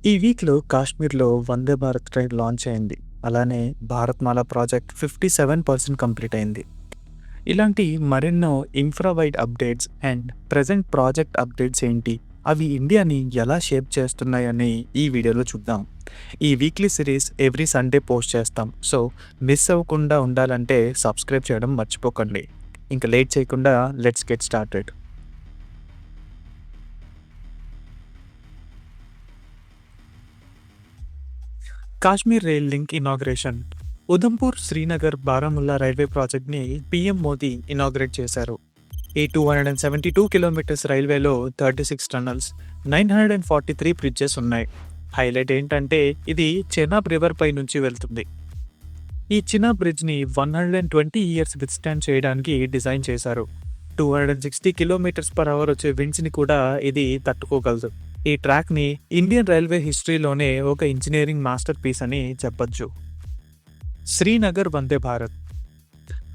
ఈ వీక్‌లో కాశ్మీర్‌లో వందే భారత్ ట్రైన్ లాంచ్ అయింది. అలానే భారత్మాల ప్రాజెక్ట్ 57% కంప్లీట్ అయింది. ఇలాంటి మరెన్నో infra-wide updates and present project updates ఏంటి? అవి ఇండియాని ఎలా షేప్ చేస్తున్నాయని ఈ వీడియోలో చూద్దాం. ఈ weekly series every Sunday post చేస్తాం. సో, మిస్ అవ్వకుండా ఉండాలంటే సబ్స్క్రైబ్ చేయడం మర్చిపోకండి. ఇంక లేట్ చేయకుండా let's get started. Kashmir rail link inauguration. Udhampur Srinagar Baramulla railway ప్రాజెక్ట్ని పీఎం మోదీ ఇనాగ్రేట్ చేశారు. ఈ 272 కిలోమీటర్స్ రైల్వేలో 36 టన్నల్స్, 943 బ్రిడ్జెస్ ఉన్నాయి. హైలైట్ ఏంటంటే ఇది చెనాబ్ రివర్ పై నుంచి వెళ్తుంది. ఈ చినాబ్ బ్రిడ్జ్ని 120 ఇయర్స్ విత్స్టాండ్ చేయడానికి డిజైన్ చేశారు. 260 కిలోమీటర్స్ పర్ అవర్ వచ్చే విండ్స్ని కూడా ఇది తట్టుకోగలదు. ఈ ట్రాక్ని ఇండియన్ రైల్వే హిస్టరీలోనే ఒక ఇంజనీరింగ్ మాస్టర్ పీస్ అని చెప్పొచ్చు. శ్రీనగర్ వందే భారత్.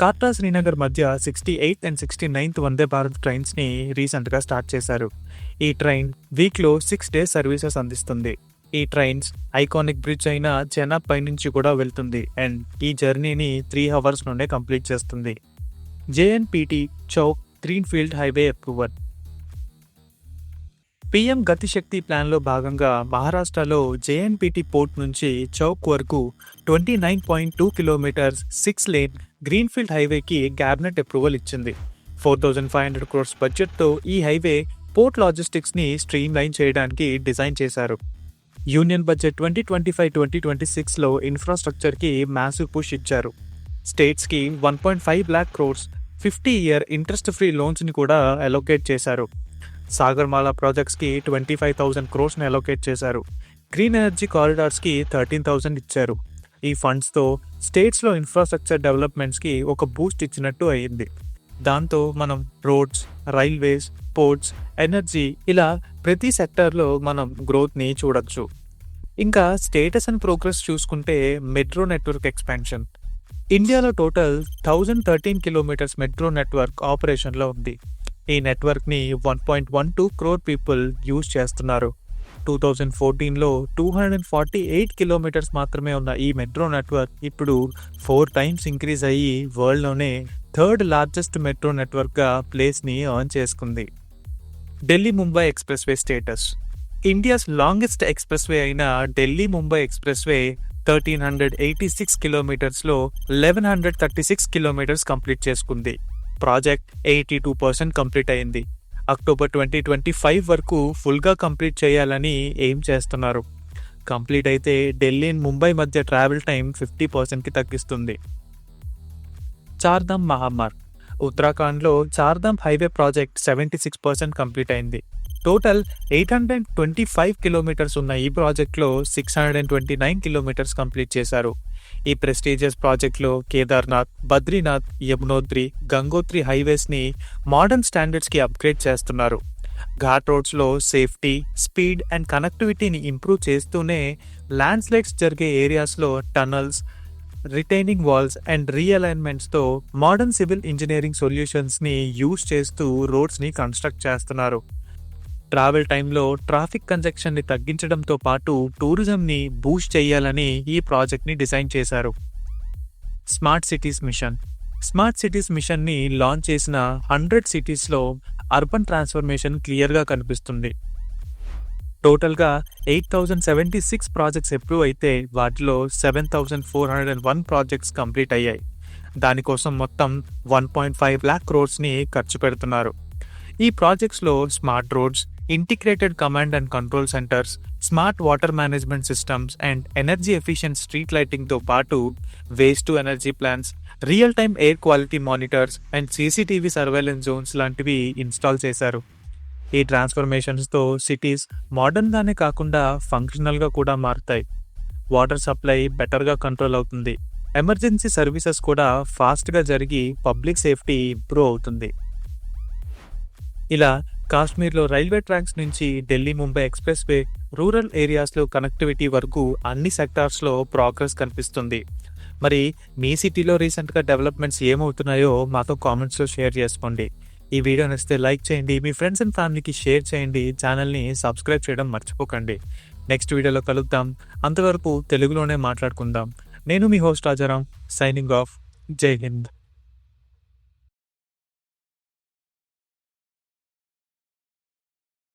కాట్రా శ్రీనగర్ మధ్య 68th and 69th Vande Bharat ట్రైన్స్ని రీసెంట్గా స్టార్ట్ చేశారు. ఈ ట్రైన్ వీక్లో 6 డేస్ సర్వీసెస్ అందిస్తుంది. ఈ ట్రైన్స్ ఐకానిక్ బ్రిడ్జ్ అయిన చెనాబ్ పై నుంచి కూడా వెళ్తుంది అండ్ ఈ జర్నీని 3 అవర్స్లోనే కంప్లీట్ చేస్తుంది. JNPT Chowk greenfield highway approval. PM Gatishakti ప్లాన్లో భాగంగా మహారాష్ట్రలో జేఎన్పీటీ పోర్ట్ నుంచి చౌక్ వరకు 29.2 కిలోమీటర్స్ 6 లేన్ గ్రీన్ఫీల్డ్ హైవేకి క్యాబినెట్ అప్రూవల్ ఇచ్చింది. 4,500 crores బడ్జెట్తో ఈ హైవే పోర్ట్ లాజిస్టిక్స్ని స్ట్రీమ్ లైన్ చేయడానికి డిజైన్ చేశారు. యూనియన్ బడ్జెట్ 2025-2026లో ఇన్ఫ్రాస్ట్రక్చర్కి మ్యాసివ్ పుష్ ఇచ్చారు. స్టేట్స్కి 1.5 lakh crores 50-year interest free లోన్స్ని కూడా అలొకేట్ చేశారు. సాగర్మాల ప్రాజెక్ట్స్కి 25,000 crores అలొకేట్ చేశారు. గ్రీన్ ఎనర్జీ కారిడార్స్కి 13,000 ఇచ్చారు. ఈ ఫండ్స్తో స్టేట్స్లో ఇన్ఫ్రాస్ట్రక్చర్ డెవలప్మెంట్స్కి ఒక బూస్ట్ ఇచ్చినట్టు అయ్యింది. దాంతో మనం రోడ్స్, రైల్వేస్, పోర్ట్స్, ఎనర్జీ ఇలా ప్రతి సెక్టర్లో మనం గ్రోత్ని చూడొచ్చు. ఇంకా స్టేటస్ అండ్ ప్రోగ్రెస్ చూసుకుంటే మెట్రో నెట్వర్క్ ఎక్స్పాన్షన్. ఇండియాలో టోటల్ 1,013 కిలోమీటర్స్ మెట్రో నెట్వర్క్ ఆపరేషన్లో ఉంది. ఈ నెట్వర్క్ని 1.12 crore పీపుల్ యూజ్ చేస్తున్నారు. 2014లో 248 కిలోమీటర్స్ మాత్రమే ఉన్న ఈ మెట్రో నెట్వర్క్ ఇప్పుడు 4 times ఇంక్రీజ్ అయ్యి వరల్డ్లోనే 3rd లార్జెస్ట్ మెట్రో నెట్వర్క్గా ప్లేస్ని ఎర్న్ చేసుకుంది. Delhi Mumbai expressway status. India's longest expressway అయిన ఢిల్లీ ముంబై ఎక్స్ప్రెస్ వే 1,386 కిలోమీటర్స్లో 1,136 కిలోమీటర్స్ కంప్లీట్ చేసుకుంది. ప్రాజెక్ట్ 82% కంప్లీట్ అయింది. అక్టోబర్ 2025 వరకు ఫుల్గా కంప్లీట్ చేయాలని ఎయిమ్ చేస్తున్నారు. కంప్లీట్ అయితే ఢిల్లీ అండ్ ముంబై మధ్య ట్రావెల్ టైం 50%కి తగ్గిస్తుంది. చార్ధామ్ మహామార్గ్. ఉత్తరాఖండ్లో చార్ధామ్ హైవే ప్రాజెక్ట్ 76% కంప్లీట్ అయింది. టోటల్ 825 కిలోమీటర్స్ ఉన్న ఈ ప్రాజెక్ట్లో 629 కిలోమీటర్స్ కంప్లీట్ చేశారు. ఈ ప్రెస్టీజియస్ ప్రాజెక్ట్లో కేదార్నాథ్, బద్రీనాథ్, యమునోత్రి, గంగోత్రి హైవేస్ని మోడర్న్ స్టాండర్డ్స్కి అప్గ్రేడ్ చేస్తున్నారు. ఘాట్ రోడ్స్లో సేఫ్టీ, స్పీడ్ అండ్ కనెక్టివిటీని ఇంప్రూవ్ చేస్తూనే ల్యాండ్ స్లైడ్స్ జరిగే ఏరియాస్లో టనల్స్, రిటైనింగ్ వాల్స్ అండ్ రీఅలైన్మెంట్స్తో మోడర్న్ సివిల్ ఇంజనీరింగ్ సొల్యూషన్స్ని యూజ్ చేస్తూ రోడ్స్ని కన్స్ట్రక్ట్ చేస్తున్నారు. ట్రావెల్ టైంలో ట్రాఫిక్ కంజెక్షన్ని తగ్గించడంతో పాటు టూరిజంని బూస్ట్ చేయాలని ఈ ప్రాజెక్ట్ని డిజైన్ చేశారు. Smart cities mission. Smart cities మిషన్ని లాంచ్ చేసిన 100 సిటీస్లో అర్బన్ ట్రాన్స్ఫర్మేషన్ క్లియర్గా కనిపిస్తుంది. టోటల్గా 8,076 ప్రాజెక్ట్స్ అప్రూవ్ అయితే వాటిలో 7,401 ప్రాజెక్ట్స్ కంప్లీట్ అయ్యాయి. దానికోసం మొత్తం 1.5 lakh crores ఖర్చు పెడుతున్నారు. ఈ ప్రాజెక్ట్స్లో smart roads, integrated command and control centres, smart water management systems and energy efficient street లైటింగ్తో పాటు waste to energy plans, real time air quality monitors and CCTV surveillance zones లాంటివి ఇన్స్టాల్ చేశారు. ఈ ట్రాన్స్ఫర్మేషన్స్తో సిటీస్ మోడర్న్గానే కాకుండా ఫంక్షనల్గా కూడా మారుతాయి. వాటర్ సప్లై బెటర్గా కంట్రోల్ అవుతుంది. ఎమర్జెన్సీ సర్వీసెస్ కూడా ఫాస్ట్గా జరిగి పబ్లిక్ సేఫ్టీ ఇంప్రూవ్ అవుతుంది. ఇలా కాశ్మీర్లో రైల్వే ట్రాక్స్ నుంచి Delhi Mumbai express way, rural ఏరియాస్లో కనెక్టివిటీ వరకు అన్ని సెక్టార్స్లో ప్రోగ్రెస్ కనిపిస్తుంది. మరి మీ సిటీలో రీసెంట్గా డెవలప్మెంట్స్ ఏమవుతున్నాయో మాతో కామెంట్స్లో షేర్ చేసుకోండి. ఈ వీడియో నచ్చితే లైక్ చేయండి, మీ ఫ్రెండ్స్ అండ్ ఫ్యామిలీకి షేర్ చేయండి, ఛానల్ని సబ్స్క్రైబ్ చేయడం మర్చిపోకండి. నెక్స్ట్ వీడియోలో కలుద్దాం. అంతవరకు తెలుగులోనే మాట్లాడుకుందాం. నేను మీ హోస్ట్ రాజారాం, సైనింగ్ ఆఫ్. జై హింద్.